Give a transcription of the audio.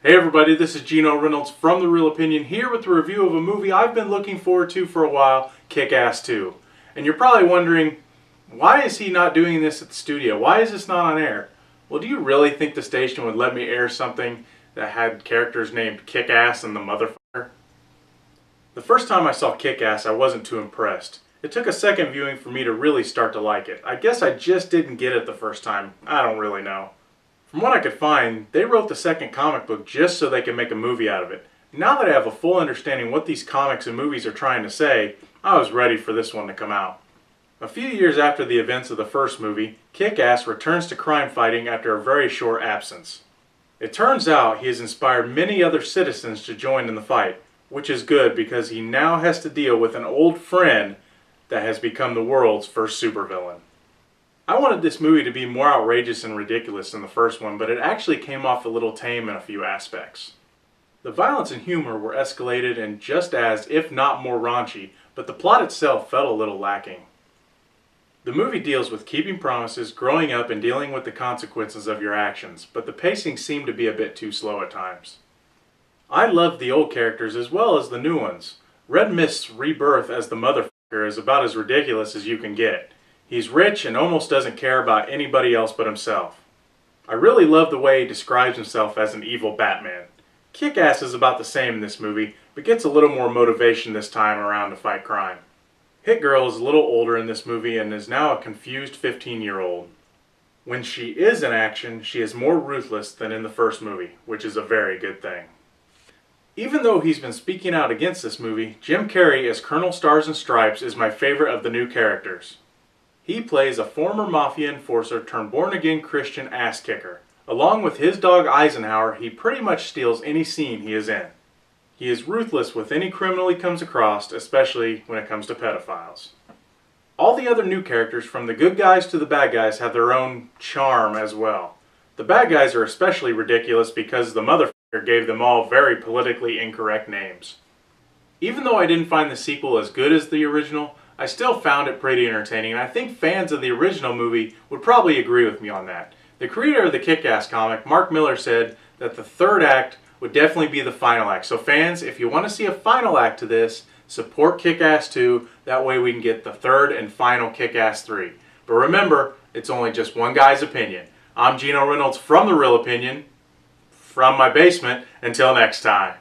Hey everybody, this is Geno Reynolds from The Real Opinion here with a review of a movie I've been looking forward to for a while, Kick-Ass 2. And you're probably wondering, why is he not doing this at the studio? Why is this not on air? Well, do you really think the station would let me air something that had characters named Kick-Ass and the Motherfucker? The first time I saw Kick-Ass, I wasn't too impressed. It took a second viewing for me to really start to like it. I guess I just didn't get it the first time. I don't really know. From what I could find, they wrote the second comic book just so they could make a movie out of it. Now that I have a full understanding what these comics and movies are trying to say, I was ready for this one to come out. A few years after the events of the first movie, Kick-Ass returns to crime fighting after a very short absence. It turns out he has inspired many other citizens to join in the fight, which is good because he now has to deal with an old friend that has become the world's first supervillain. I wanted this movie to be more outrageous and ridiculous than the first one, but it actually came off a little tame in a few aspects. The violence and humor were escalated and just as, if not more raunchy, but the plot itself felt a little lacking. The movie deals with keeping promises, growing up, and dealing with the consequences of your actions, but the pacing seemed to be a bit too slow at times. I loved the old characters as well as the new ones. Red Mist's rebirth as the Motherfucker is about as ridiculous as you can get. He's rich and almost doesn't care about anybody else but himself. I really love the way he describes himself as an evil Batman. Kick-Ass is about the same in this movie, but gets a little more motivation this time around to fight crime. Hit Girl is a little older in this movie and is now a confused 15-year-old. When she is in action, she is more ruthless than in the first movie, which is a very good thing. Even though he's been speaking out against this movie, Jim Carrey as Colonel Stars and Stripes is my favorite of the new characters. He plays a former mafia enforcer turned born-again Christian ass-kicker. Along with his dog Eisenhower, he pretty much steals any scene he is in. He is ruthless with any criminal he comes across, especially when it comes to pedophiles. All the other new characters, from the good guys to the bad guys, have their own charm as well. The bad guys are especially ridiculous because the Motherfucker gave them all very politically incorrect names. Even though I didn't find the sequel as good as the original, I still found it pretty entertaining, and I think fans of the original movie would probably agree with me on that. The creator of the Kick-Ass comic, Mark Millar, said that the third act would definitely be the final act. So fans, if you want to see a final act to this, support Kick-Ass 2. That way we can get the third and final Kick-Ass 3. But remember, it's only just one guy's opinion. I'm Geno Reynolds from The Real Opinion, from my basement. Until next time.